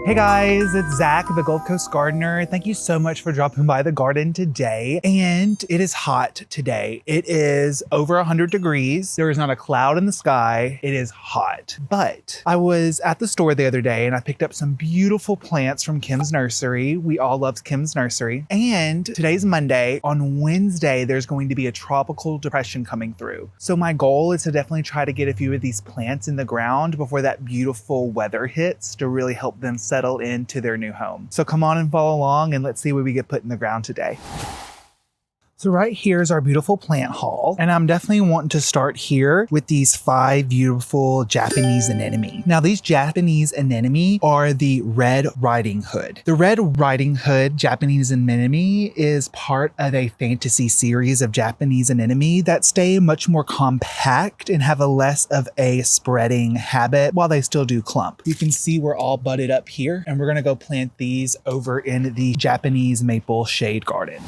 Hey guys, it's Zach, the Gulf Coast Gardener. Thank you so much for dropping by the garden today. And it is hot today. It is over 100 degrees. There is not a cloud in the sky. It is hot. But I was at the store the other day and I picked up some beautiful plants from Kim's Nursery. We all love Kim's Nursery. And today's Monday. On Wednesday, there's going to be a tropical depression coming through. So my goal is to definitely try to get a few of these plants in the ground before that beautiful weather hits to really help them settle into their new home. So come on and follow along and let's see what we get put in the ground today. So right here is our beautiful plant haul, and I'm definitely wanting to start here with these 5 beautiful Japanese anemone. Now these Japanese anemone are the Red Riding Hood. The Red Riding Hood Japanese anemone is part of a fantasy series of Japanese anemone that stay much more compact and have a less of a spreading habit while they still do clump. You can see we're all budded up here, and we're gonna go plant these over in the Japanese maple shade garden.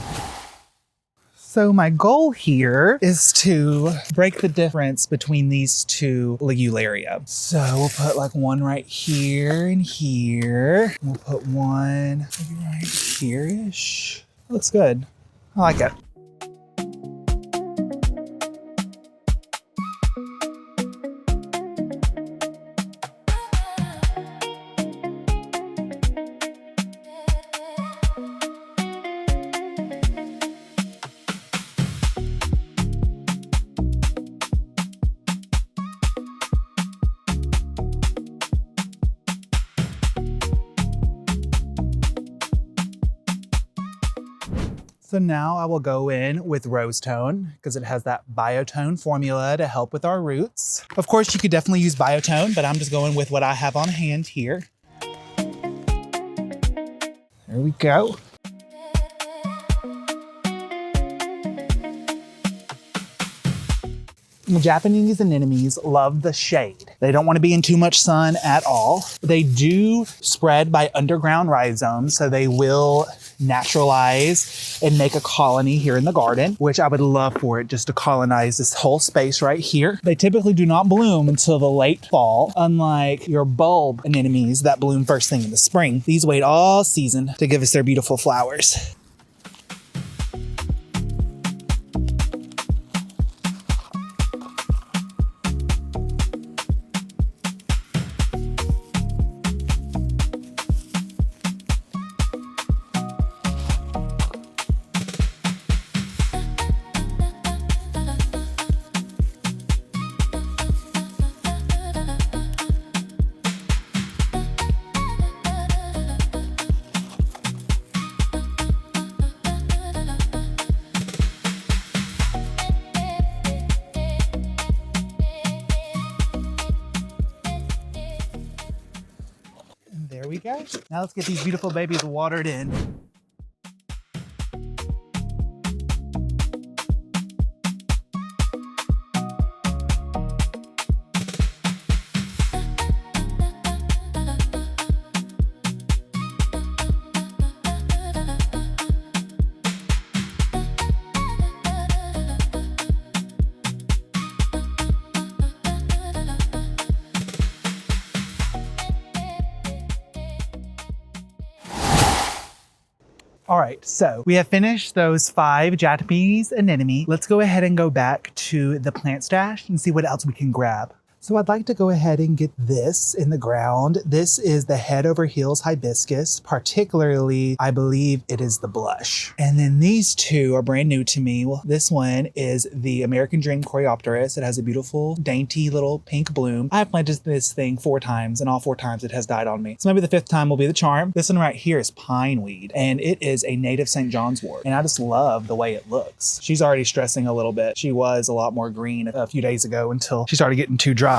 So my goal here is to break the difference between these two ligularia. So we'll put like one right here and here. We'll put one maybe right here-ish. Looks good. I like it. So now I will go in with rose tone because it has that biotone formula to help with our roots. Of course, you could definitely use biotone, but I'm just going with what I have on hand here. There we go. Japanese anemones love the shade. They don't want to be in too much sun at all. They do spread by underground rhizomes, so they will naturalize and make a colony here in the garden, which I would love for it just to colonize this whole space right here. They typically do not bloom until the late fall, unlike your bulb anemones that bloom first thing in the spring. These wait all season to give us their beautiful flowers. There we go. Now let's get these beautiful babies watered in. All right, so we have finished those 5 Japanese anemone. Let's go ahead and go back to the plant stash and see what else we can grab. So I'd like to go ahead and get this in the ground. This is the head over heels hibiscus, particularly, I believe it is the blush. And then these two are brand new to me. Well, this one is the American Dream Coreopsis. It has a beautiful, dainty little pink bloom. I've planted this thing 4 times and all 4 times it has died on me. So maybe the 5th time will be the charm. This one right here is pine weed, and it is a native St. John's wort. And I just love the way it looks. She's already stressing a little bit. She was a lot more green a few days ago until she started getting too dry.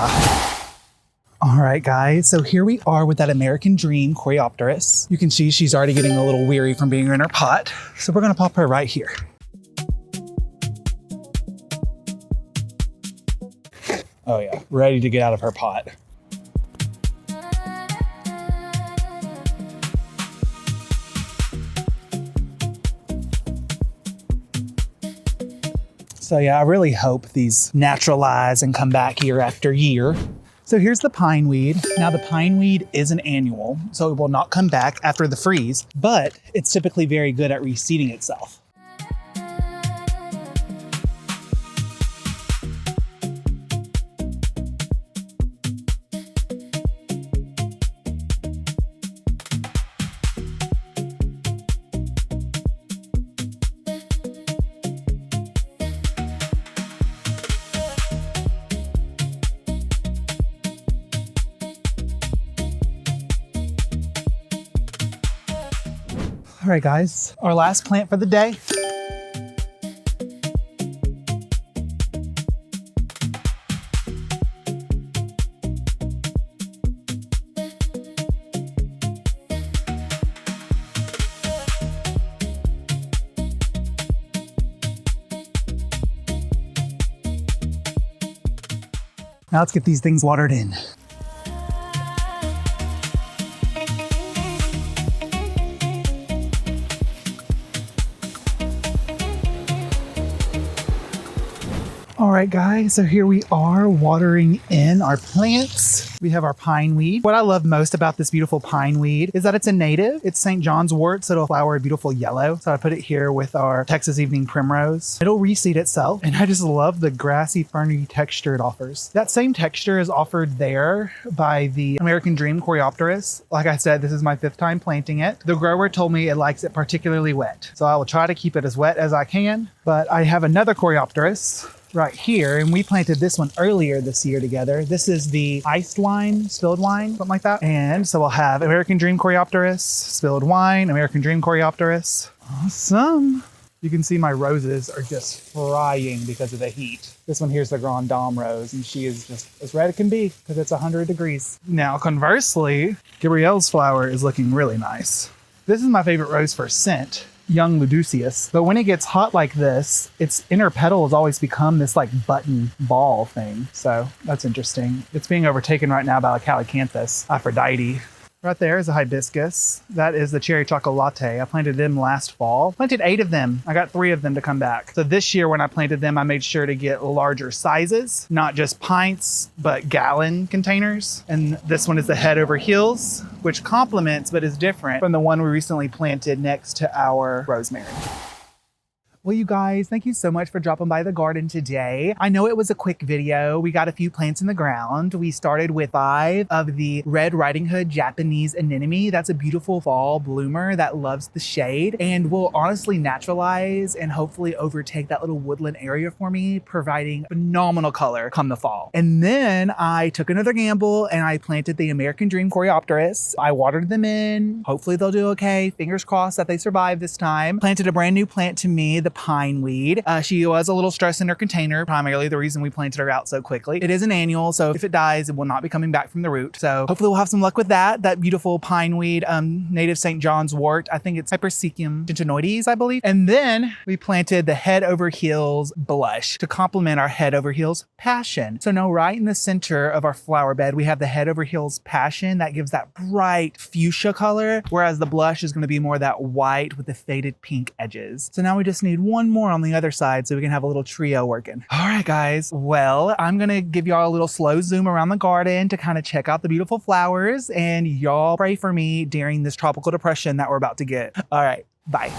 All right, guys, so here we are with that American Dream Coreopsis. You can see she's already getting a little weary from being in her pot. So we're gonna pop her right here. Oh yeah, ready to get out of her pot. So yeah, I really hope these naturalize and come back year after year. So here's the pine weed. Now the pine weed is an annual, so it will not come back after the freeze, but it's typically very good at reseeding itself. All right, guys, our last plant for the day. Now let's get these things watered in. All right, guys, so here we are watering in our plants. We have our pine weed. What I love most about this beautiful pine weed is that it's a native. It's St. John's wort, so it'll flower a beautiful yellow. So I put it here with our Texas evening primrose. It'll reseed itself, and I just love the grassy, ferny texture it offers. That same texture is offered there by the American Dream Coreopsis. Like I said, this is my 5th time planting it. The grower told me it likes it particularly wet, so I will try to keep it as wet as I can. But I have another Coreopsis right here, and we planted this one earlier this year together. This is the iced wine, spilled wine, something like that. And so we'll have American Dream Coreopsis, spilled wine, American Dream Coreopsis. Awesome. You can see my roses are just frying because of the heat. This one here's the Grand Dame rose, and she is just as red as can be because it's 100 degrees. Now, conversely, Gabrielle's flower is looking really nice. This is my favorite rose for scent, young Luducius. But when it gets hot like this, its inner petal has always become this like button ball thing. So that's interesting. It's being overtaken right now by a Calycanthus Aphrodite. Right there is a hibiscus. That is the cherry chocolate. I planted them last fall. Planted 8 of them. I got 3 of them to come back. So this year when I planted them, I made sure to get larger sizes, not just pints, but gallon containers. And this one is the head over heels, which complements, but is different from the one we recently planted next to our rosemary. Well, you guys, thank you so much for dropping by the garden today. I know it was a quick video. We got a few plants in the ground. We started with 5 of the Red Riding Hood Japanese anemone. That's a beautiful fall bloomer that loves the shade and will honestly naturalize and hopefully overtake that little woodland area for me, providing phenomenal color come the fall. And then I took another gamble and I planted the American Dream Coreopsis. I watered them in. Hopefully they'll do okay. Fingers crossed that they survive this time. Planted a brand new plant to me, the pine weed. She was a little stressed in her container, primarily the reason we planted her out so quickly. It is an annual, so if it dies, it will not be coming back from the root. So hopefully we'll have some luck with that. That beautiful pine weed, native St. John's wort. I think it's Hypericium gentianoides, I believe. And then we planted the head over heels blush to complement our head over heels passion. So now right in the center of our flower bed, we have the head over heels passion that gives that bright fuchsia color, whereas the blush is going to be more that white with the faded pink edges. So now we just need one more on the other side so we can have a little trio working. All right, guys. Well, I'm going to give y'all a little slow zoom around the garden to kind of check out the beautiful flowers, and y'all pray for me during this tropical depression that we're about to get. All right. Bye.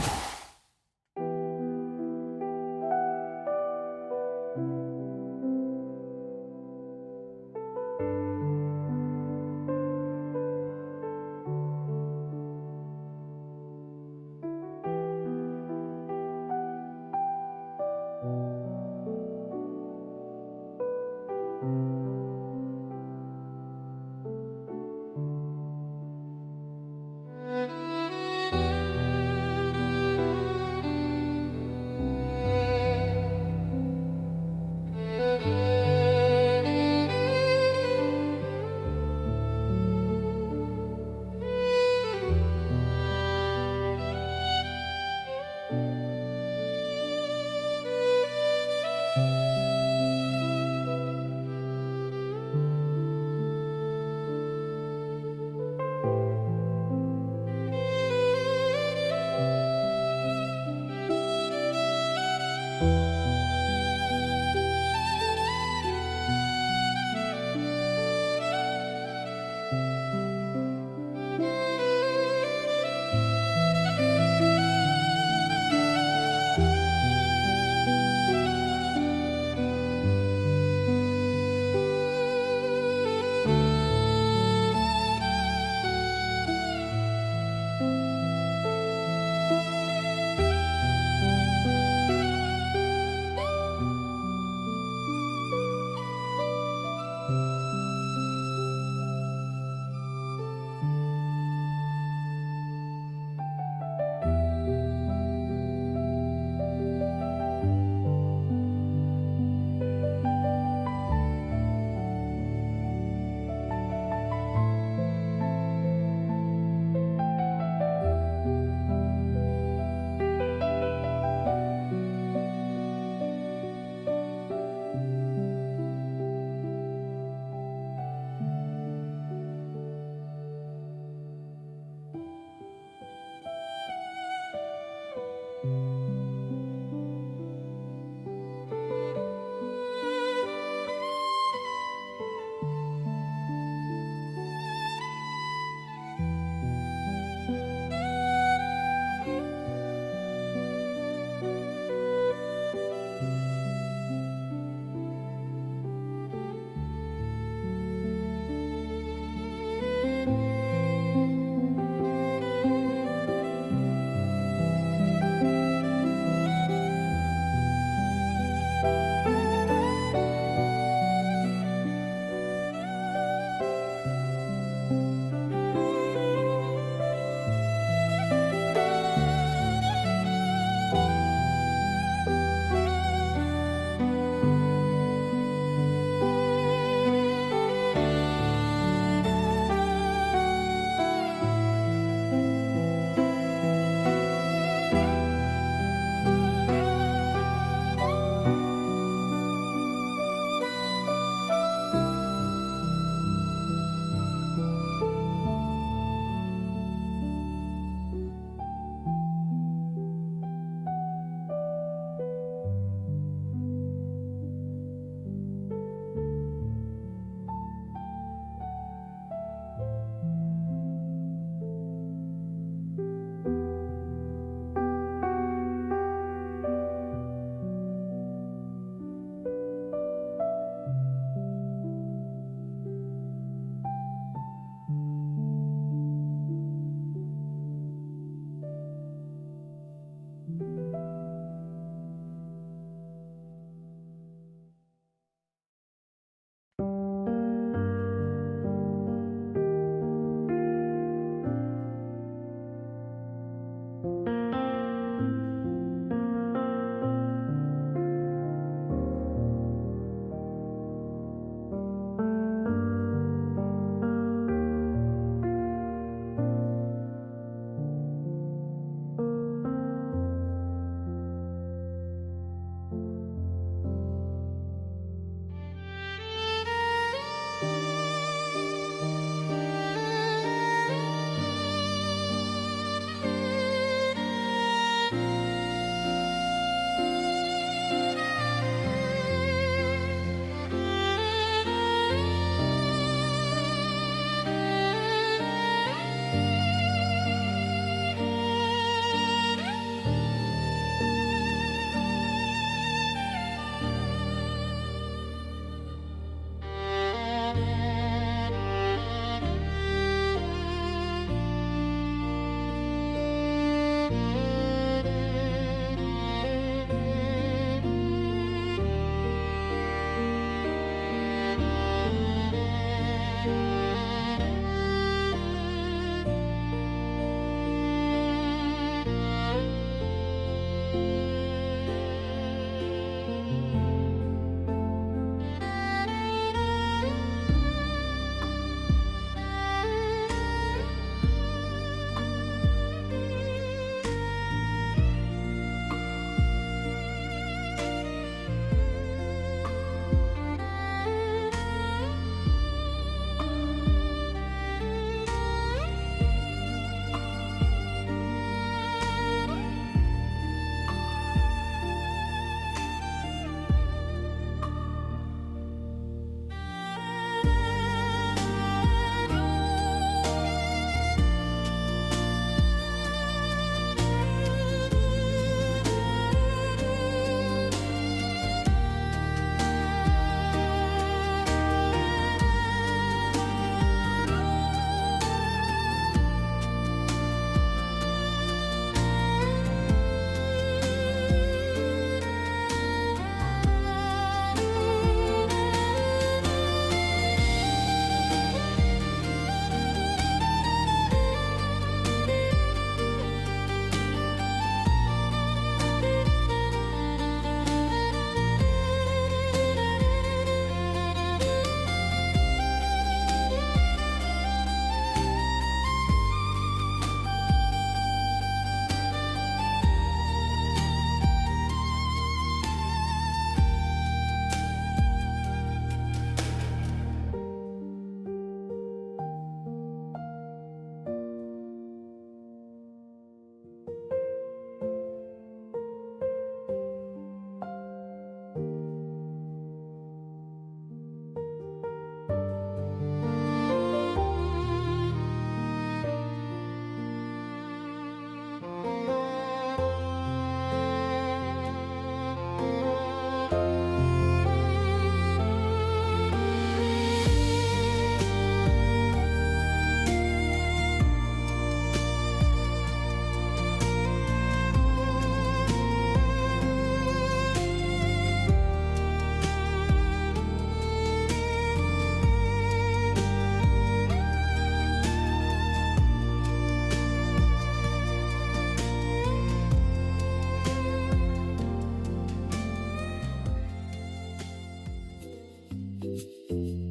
you.